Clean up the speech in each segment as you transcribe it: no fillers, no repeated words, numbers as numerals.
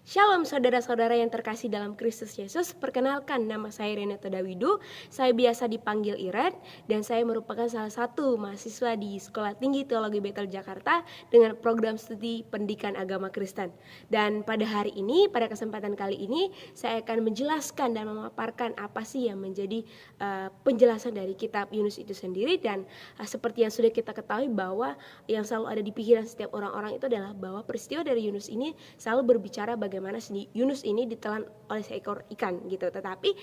Shalom saudara-saudara yang terkasih dalam Kristus Yesus. Perkenalkan, nama saya Renata Dawidu. Saya biasa dipanggil Iren dan saya merupakan salah satu mahasiswa di Sekolah Tinggi Teologi Betel Jakarta dengan program studi Pendidikan Agama Kristen. Dan pada hari ini, pada kesempatan kali ini, saya akan menjelaskan dan memaparkan apa sih yang menjadi penjelasan dari kitab Yunus itu sendiri. Dan seperti yang sudah kita ketahui bahwa yang selalu ada di pikiran setiap orang-orang itu adalah bahwa peristiwa dari Yunus ini selalu berbicara bagaimana Yunus ini ditelan oleh seekor ikan gitu. Tetapi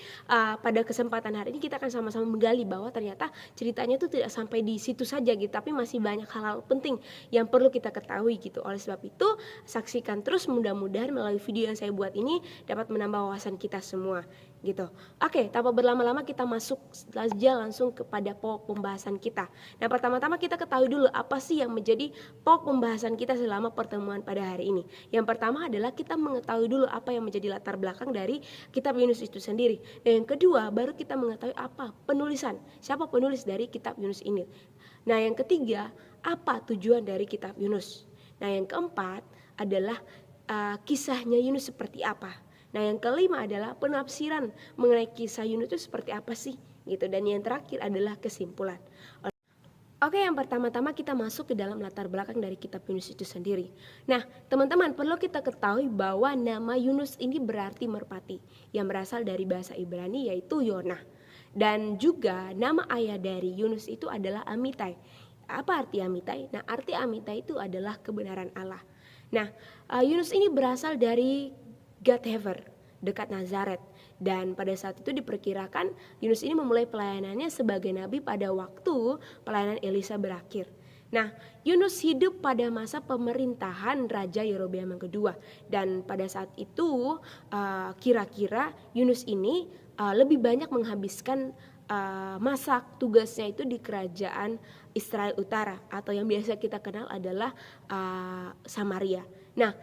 pada kesempatan hari ini kita akan sama-sama menggali bahwa ternyata ceritanya itu tidak sampai di situ saja gitu, tapi masih banyak hal-hal penting yang perlu kita ketahui gitu. Oleh sebab itu, saksikan terus, mudah-mudahan melalui video yang saya buat ini dapat menambah wawasan kita semua gitu. Oke, tanpa berlama-lama kita masuk saja langsung kepada pokok pembahasan kita. Nah, pertama-tama kita ketahui dulu apa sih yang menjadi pokok pembahasan kita selama pertemuan pada hari ini. Yang pertama adalah kita mengetahui dulu apa yang menjadi latar belakang dari kitab Yunus itu sendiri. Dan yang kedua, baru kita mengetahui apa penulisan, siapa penulis dari kitab Yunus ini. Nah, yang ketiga, apa tujuan dari kitab Yunus. Nah, yang keempat adalah kisahnya Yunus seperti apa. Nah, yang kelima adalah penafsiran mengenai kisah Yunus itu seperti apa sih gitu. Dan yang terakhir adalah kesimpulan. Oke, yang pertama-tama kita masuk ke dalam latar belakang dari kitab Yunus itu sendiri. Nah, teman-teman, perlu kita ketahui bahwa nama Yunus ini berarti merpati, yang berasal dari bahasa Ibrani yaitu Yonah. Dan juga nama ayah dari Yunus itu adalah Amitai. Apa arti Amitai? Nah, arti Amitai itu adalah kebenaran Allah. Nah, Yunus ini berasal dari Gath-Hefer, dekat Nazaret. Dan pada saat itu diperkirakan Yunus ini memulai pelayanannya sebagai nabi pada waktu pelayanan Elisa berakhir. Nah, Yunus hidup pada masa pemerintahan Raja Yerobeam yang kedua. Dan pada saat itu kira-kira Yunus ini lebih banyak menghabiskan masa tugasnya itu di kerajaan Israel Utara, atau yang biasa kita kenal adalah Samaria. Nah,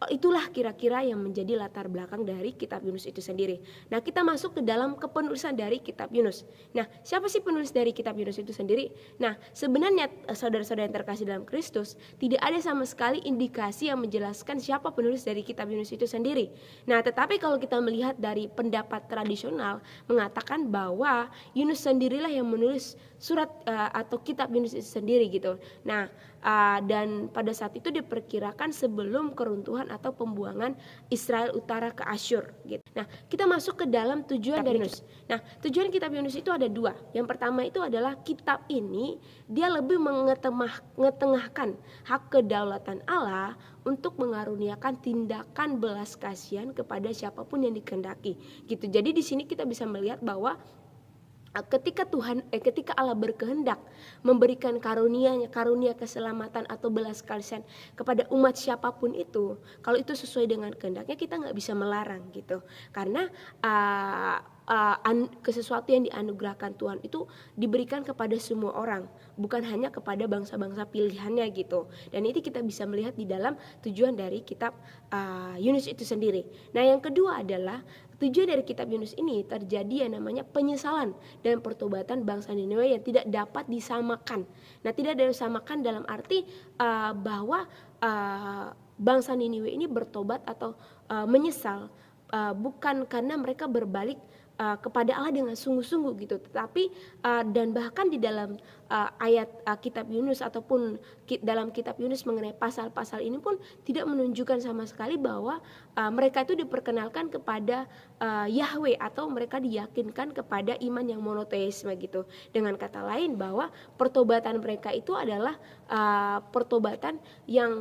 itulah kira-kira yang menjadi latar belakang dari kitab Yunus itu sendiri. Nah, kita masuk ke dalam kepenulisan dari kitab Yunus. Nah, siapa sih penulis dari kitab Yunus itu sendiri? Nah, sebenarnya saudara-saudara yang terkasih dalam Kristus, tidak ada sama sekali indikasi yang menjelaskan siapa penulis dari kitab Yunus itu sendiri. Nah, tetapi kalau kita melihat dari pendapat tradisional mengatakan bahwa Yunus sendirilah yang menulis surat atau kitab Yunus itu sendiri gitu. Nah, dan pada saat itu diperkirakan sebelum keruntuhan atau pembuangan Israel Utara ke Asyur gitu. Nah, kita masuk ke dalam tujuan dari Yunus. Nah, tujuan kitab Yunus itu ada dua. Yang pertama itu adalah kitab ini dia lebih mengetengahkan hak kedaulatan Allah untuk mengaruniakan tindakan belas kasihan kepada siapapun yang dikehendaki gitu. Jadi di sini kita bisa melihat bahwa ketika Allah berkehendak memberikan karunia keselamatan atau belas kasihan kepada umat siapapun itu, kalau itu sesuai dengan kehendaknya, kita nggak bisa melarang gitu. Karena sesuatu yang dianugerahkan Tuhan itu diberikan kepada semua orang, bukan hanya kepada bangsa-bangsa pilihannya gitu. Dan itu kita bisa melihat di dalam tujuan dari kitab Yunus itu sendiri. Nah, yang kedua adalah tujuan dari kitab Yunus ini terjadi yang namanya penyesalan dan pertobatan bangsa Niniwe yang tidak dapat disamakan. Nah, tidak dapat disamakan dalam arti bahwa bangsa Niniwe ini bertobat atau menyesal bukan karena mereka berbalik kepada Allah dengan sungguh-sungguh gitu, tetapi dan bahkan di dalam ayat kitab Yunus ataupun dalam kitab Yunus mengenai pasal-pasal ini pun tidak menunjukkan sama sekali bahwa mereka itu diperkenalkan kepada Yahweh atau mereka diyakinkan kepada iman yang monoteisme gitu. Dengan kata lain bahwa pertobatan mereka itu adalah pertobatan yang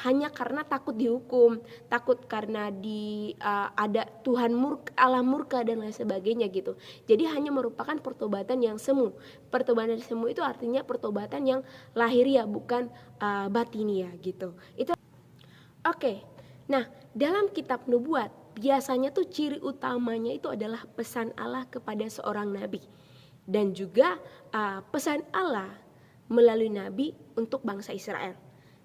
hanya karena takut dihukum, takut karena ada Tuhan Allah murka dan lain sebagainya gitu. Jadi hanya merupakan pertobatan yang semu. Pertobatan semu itu artinya pertobatan yang lahiriah, bukan batinia gitu. Itu oke. Nah, dalam kitab nubuat biasanya tuh ciri utamanya itu adalah pesan Allah kepada seorang nabi dan juga pesan Allah melalui nabi untuk bangsa Israel.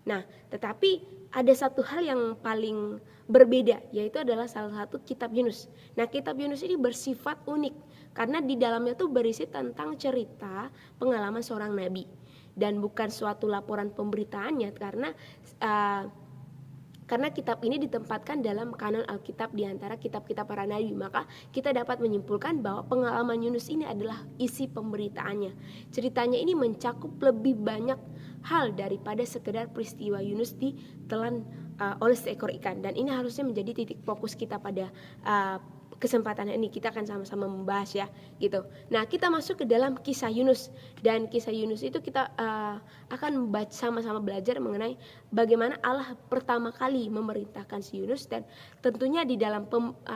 Nah, tetapi ada satu hal yang paling berbeda, yaitu adalah salah satu kitab Yunus. Nah, kitab Yunus ini bersifat unik karena di dalamnya tuh berisi tentang cerita pengalaman seorang nabi dan bukan suatu laporan pemberitaannya, karena Karena kitab ini ditempatkan dalam kanon Alkitab di antara kitab-kitab para nabi, maka kita dapat menyimpulkan bahwa pengalaman Yunus ini adalah isi pemberitaannya. Ceritanya ini mencakup lebih banyak hal daripada sekedar peristiwa Yunus ditelan oleh seekor ikan, dan ini harusnya menjadi titik fokus kita pada kesempatan ini. Kita akan sama-sama membahas ya gitu. Nah, kita masuk ke dalam kisah Yunus, dan kisah Yunus itu kita akan sama-sama belajar mengenai bagaimana Allah pertama kali memerintahkan si Yunus, dan tentunya di dalam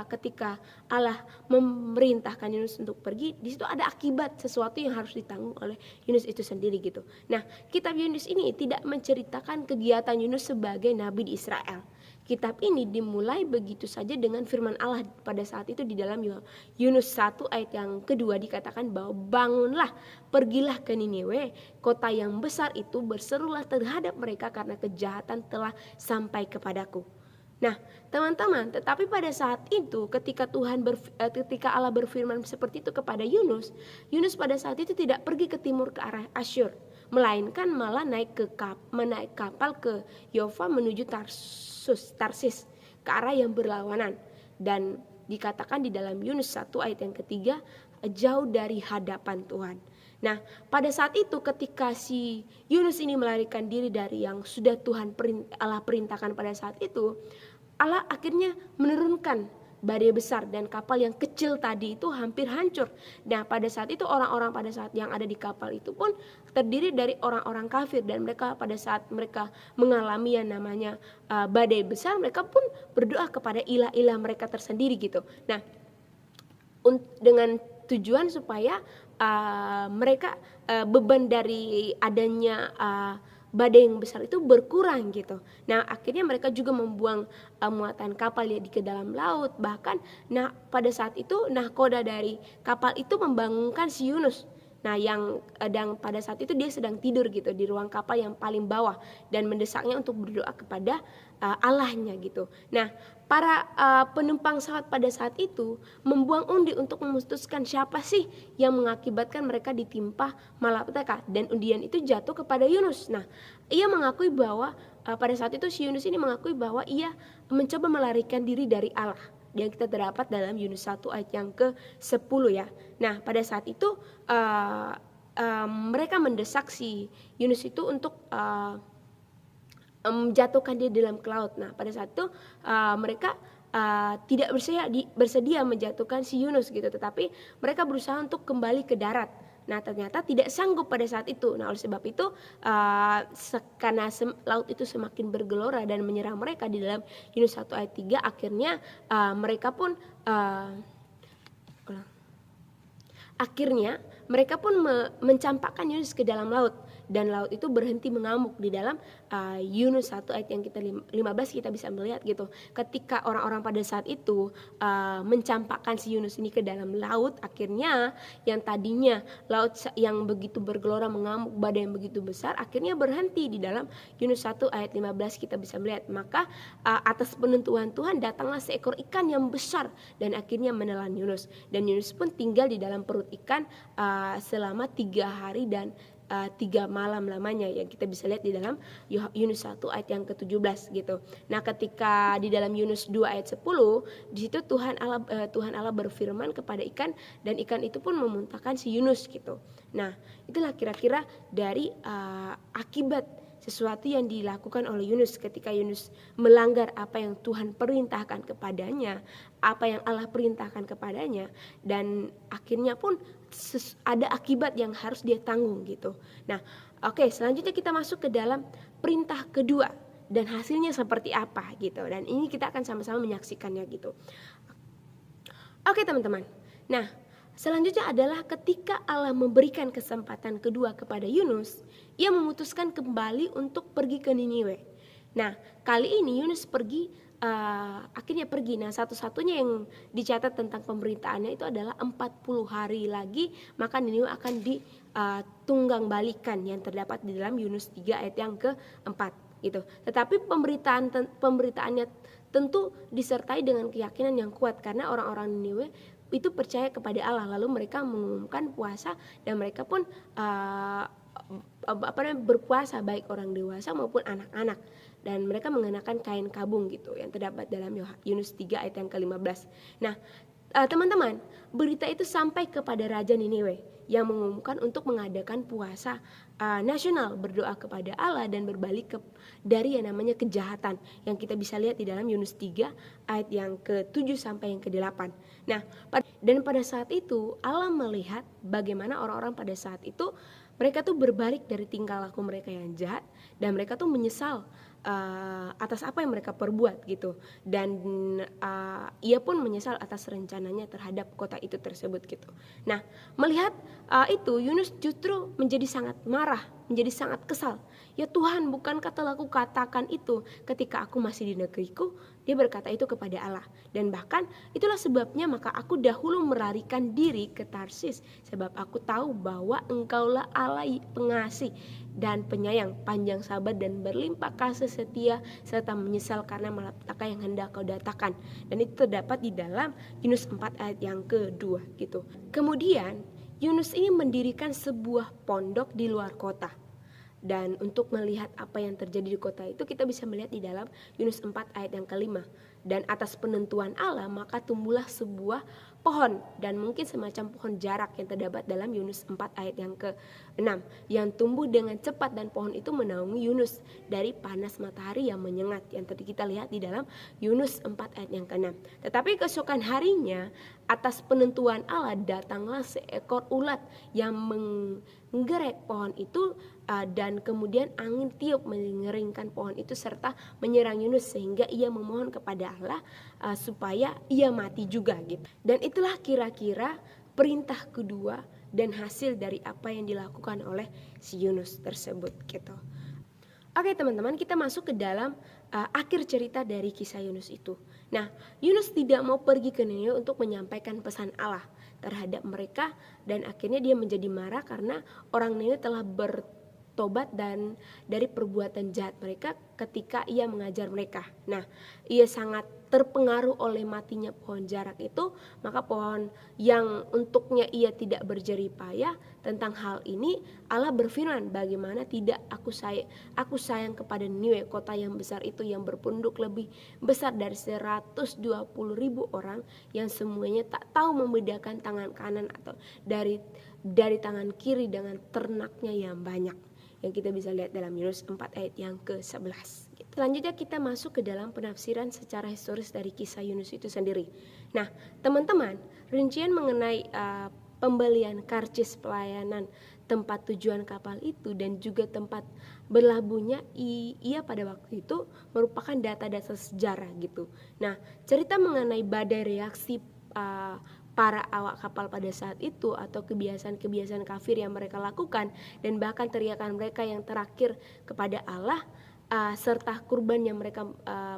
ketika Allah memerintahkan Yunus untuk pergi, di situ ada akibat sesuatu yang harus ditanggung oleh Yunus itu sendiri gitu. Nah, kitab Yunus ini tidak menceritakan kegiatan Yunus sebagai nabi di Israel. Kitab ini dimulai begitu saja dengan firman Allah pada saat itu di dalam Yunus 1 ayat yang kedua dikatakan bahwa bangunlah, pergilah ke Niniwe, kota yang besar itu, berserulah terhadap mereka karena kejahatan telah sampai kepadaku. Nah, teman-teman, tetapi pada saat itu ketika ketika Allah berfirman seperti itu kepada Yunus, Yunus pada saat itu tidak pergi ke timur ke arah Asyur, melainkan malah naik kapal ke Yova menuju Tarsis ke arah yang berlawanan, dan dikatakan di dalam Yunus 1 ayat yang ketiga, jauh dari hadapan Tuhan. Nah, pada saat itu ketika si Yunus ini melarikan diri dari yang sudah Allah perintahkan pada saat itu, Allah akhirnya menurunkan badai besar, dan kapal yang kecil tadi itu hampir hancur. Nah, pada saat itu orang-orang pada saat yang ada di kapal itu pun terdiri dari orang-orang kafir, dan mereka pada saat mereka mengalami yang namanya badai besar, mereka pun berdoa kepada ilah-ilah mereka tersendiri gitu. Nah, dengan tujuan supaya mereka beban dari adanya badai yang besar itu berkurang gitu. Nah, akhirnya mereka juga membuang muatan kapal ya ke dalam laut. Bahkan pada saat itu nahkoda dari kapal itu membangunkan si Yunus. Nah, yang pada saat itu dia sedang tidur gitu di ruang kapal yang paling bawah, dan mendesaknya untuk berdoa kepada Allahnya gitu. Nah, para penumpang pesawat pada saat itu membuang undi untuk memutuskan siapa sih yang mengakibatkan mereka ditimpa malapetaka, dan undian itu jatuh kepada Yunus. Nah, ia mengakui bahwa pada saat itu si Yunus ini mengakui bahwa ia mencoba melarikan diri dari Allah, yang kita terdapat dalam Yunus 1 ayat yang ke-10 ya. Nah, pada saat itu mereka mendesak si Yunus itu untuk menjatuhkan dia dalam ke laut. Nah, pada saat itu mereka tidak bersedia menjatuhkan si Yunus gitu, tetapi mereka berusaha untuk kembali ke darat. Nah, ternyata tidak sanggup pada saat itu. Nah, oleh sebab itu karena laut itu semakin bergelora dan menyerang mereka di dalam Yunus 1 ayat 3, akhirnya mereka pun mencampakkan Yunus ke dalam laut, dan laut itu berhenti mengamuk. Di dalam Yunus 1 ayat yang kita 15 kita bisa melihat gitu, ketika orang-orang pada saat itu mencampakkan si Yunus ini ke dalam laut, akhirnya yang tadinya laut yang begitu bergelora mengamuk, badai yang begitu besar, akhirnya berhenti. Di dalam Yunus 1 ayat 15 kita bisa melihat, maka atas penentuan Tuhan datanglah seekor ikan yang besar dan akhirnya menelan Yunus, dan Yunus pun tinggal di dalam perut ikan selama 3 hari dan 3 malam lamanya, yang kita bisa lihat di dalam Yunus 1 ayat yang ke-17 gitu. Nah, ketika di dalam Yunus 2 ayat 10, di situ Tuhan Allah berfirman kepada ikan, dan ikan itu pun memuntahkan si Yunus gitu. Nah, itulah kira-kira dari akibat sesuatu yang dilakukan oleh Yunus ketika Yunus melanggar apa yang Tuhan perintahkan kepadanya, apa yang Allah perintahkan kepadanya, dan akhirnya pun ada akibat yang harus dia tanggung gitu. Nah, oke, selanjutnya kita masuk ke dalam perintah kedua dan hasilnya seperti apa gitu. Dan ini kita akan sama-sama menyaksikannya gitu. Oke, teman-teman. Nah, selanjutnya adalah ketika Allah memberikan kesempatan kedua kepada Yunus, ia memutuskan kembali untuk pergi ke Niniwe. Nah, kali ini Yunus akhirnya pergi. Nah, satu-satunya yang dicatat tentang pemberitaannya itu adalah 40 hari lagi maka Niniwe akan ditunggang balikan, yang terdapat di dalam Yunus 3 ayat yang ke-4 gitu. Tetapi pemberitaannya tentu disertai dengan keyakinan yang kuat, karena orang-orang Niniwe itu percaya kepada Allah, lalu mereka mengumumkan puasa, dan mereka pun berpuasa, baik orang dewasa maupun anak-anak. dan mereka mengenakan kain kabung gitu yang terdapat dalam Yunus 3 ayat yang ke-15. Nah, teman-teman, berita itu sampai kepada Raja Niniwe yang mengumumkan untuk mengadakan puasa nasional, berdoa kepada Allah dan berbalik dari yang namanya kejahatan yang kita bisa lihat di dalam Yunus 3 ayat yang ke-7 sampai yang ke-8. Nah, dan pada saat itu Allah melihat bagaimana orang-orang pada saat itu mereka tuh berbalik dari tingkah laku mereka yang jahat dan mereka tuh menyesal atas apa yang mereka perbuat gitu, dan ia pun menyesal atas rencananya terhadap kota itu tersebut gitu. Nah, melihat itu Yunus justru menjadi sangat marah, menjadi sangat kesal. Ya Tuhan, bukankah telah aku katakan itu ketika aku masih di negeriku? Dia berkata itu kepada Allah. Dan bahkan itulah sebabnya maka aku dahulu melarikan diri ke Tarsis, sebab aku tahu bahwa engkaulah Allah pengasih dan penyayang, panjang sabar dan berlimpah kasih setia, serta menyesal karena malapetaka yang hendak kau datangkan. Dan itu terdapat di dalam Yunus 4 ayat yang kedua gitu. Kemudian Yunus ini mendirikan sebuah pondok di luar kota. Dan untuk melihat apa yang terjadi di kota itu kita bisa melihat di dalam Yunus 4 ayat yang ke-5. Dan atas penentuan Allah maka tumbuhlah sebuah pohon dan mungkin semacam pohon jarak yang terdapat dalam Yunus 4 ayat yang ke-6 yang tumbuh dengan cepat, dan pohon itu menaungi Yunus dari panas matahari yang menyengat yang tadi kita lihat di dalam Yunus 4 ayat yang ke-6. Tetapi keesokan harinya atas penentuan Allah datanglah seekor ulat yang menggerek pohon itu, dan kemudian angin tiup mengeringkan pohon itu serta menyerang Yunus sehingga ia memohon kepada Allah supaya ia mati juga gitu. Dan itulah kira-kira perintah kedua dan hasil dari apa yang dilakukan oleh si Yunus tersebut gitu. Oke teman-teman, kita masuk ke dalam akhir cerita dari kisah Yunus itu. Nah, Yunus tidak mau pergi ke Niniwe untuk menyampaikan pesan Allah terhadap mereka, dan akhirnya dia menjadi marah karena orang Niniwe telah bertobat dan dari perbuatan jahat mereka ketika ia mengajar mereka. Nah, ia sangat terpengaruh oleh matinya pohon jarak itu, maka pohon yang untuknya ia tidak berjerih payah tentang hal ini, Allah berfirman, bagaimana tidak aku sayang kepada Niniwe, kota yang besar itu yang berpenduduk lebih besar dari 120.000 orang yang semuanya tak tahu membedakan tangan kanan atau dari tangan kiri dengan ternaknya yang banyak, yang kita bisa lihat dalam Yunus 4 ayat yang ke-11. Selanjutnya kita masuk ke dalam penafsiran secara historis dari kisah Yunus itu sendiri. Nah, teman-teman, rincian mengenai pembelian karcis pelayanan tempat tujuan kapal itu dan juga tempat berlabuhnya ia pada waktu itu merupakan data-data sejarah gitu. Nah, cerita mengenai badai reaksi para awak kapal pada saat itu atau kebiasaan-kebiasaan kafir yang mereka lakukan dan bahkan teriakan mereka yang terakhir kepada Allah serta kurban yang mereka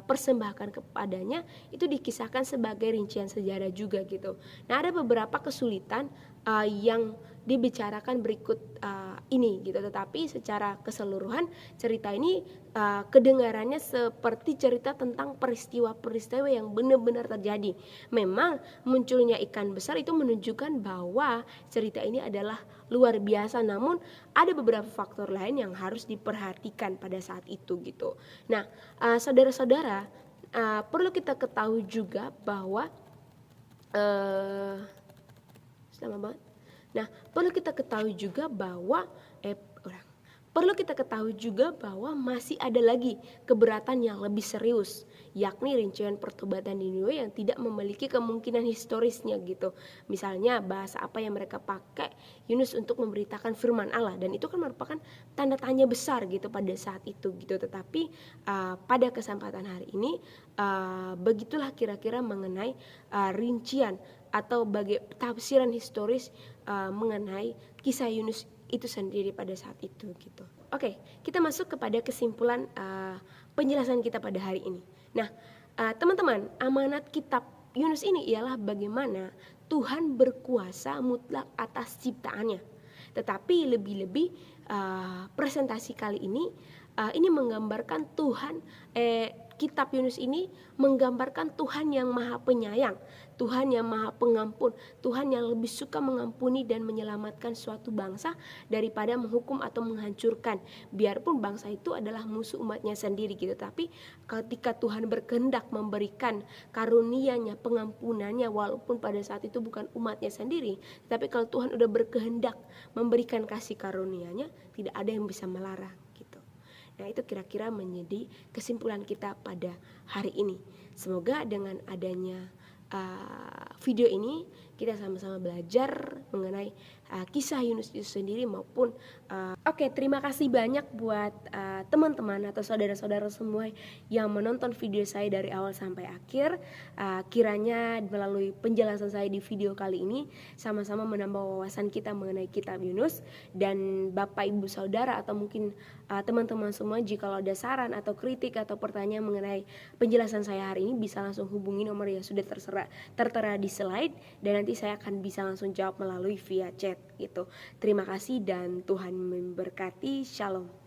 persembahkan kepadanya itu dikisahkan sebagai rincian sejarah juga gitu. Nah, ada beberapa kesulitan yang dibicarakan berikut ini gitu, tetapi secara keseluruhan cerita ini kedengarannya seperti cerita tentang peristiwa-peristiwa yang benar-benar terjadi. Memang munculnya ikan besar itu menunjukkan bahwa cerita ini adalah luar biasa, namun ada beberapa faktor lain yang harus diperhatikan pada saat itu gitu. Nah, saudara-saudara, perlu kita ketahui juga bahwa masih ada lagi keberatan yang lebih serius, yakni rincian pertobatan Niniwe yang tidak memiliki kemungkinan historisnya gitu. Misalnya bahasa apa yang mereka pakai Yunus untuk memberitakan firman Allah, dan itu kan merupakan tanda tanya besar gitu pada saat itu gitu. Tetapi pada kesempatan hari ini begitulah kira-kira mengenai rincian atau tafsiran historis mengenai kisah Yunus itu sendiri pada saat itu gitu. Oke, kita masuk kepada kesimpulan penjelasan kita pada hari ini. Nah, teman-teman, amanat kitab Yunus ini ialah bagaimana Tuhan berkuasa mutlak atas ciptaannya. Tetapi lebih-lebih presentasi kali ini menggambarkan kitab Yunus ini menggambarkan Tuhan yang maha penyayang, Tuhan yang maha pengampun, Tuhan yang lebih suka mengampuni dan menyelamatkan suatu bangsa daripada menghukum atau menghancurkan. Biarpun bangsa itu adalah musuh umatnya sendiri gitu, tapi ketika Tuhan berkehendak memberikan karunia-Nya, pengampunannya, walaupun pada saat itu bukan umatnya sendiri, tapi kalau Tuhan udah berkehendak memberikan kasih karunia-Nya, tidak ada yang bisa melarang gitu. Nah, itu kira-kira menjadi kesimpulan kita pada hari ini. Semoga dengan adanya video ini kita sama-sama belajar mengenai kisah Yunus itu sendiri maupun Oke, terima kasih banyak buat teman-teman atau saudara-saudara semua yang menonton video saya dari awal sampai akhir. Kiranya melalui penjelasan saya di video kali ini sama-sama menambah wawasan kita mengenai kitab Yunus. Dan Bapak Ibu Saudara atau mungkin teman-teman semua, jika ada saran atau kritik atau pertanyaan mengenai penjelasan saya hari ini, bisa langsung hubungi nomor yang sudah tertera di slide, dan nanti saya akan bisa langsung jawab melalui via chat gitu. Terima kasih dan Tuhan memberkati. Shalom.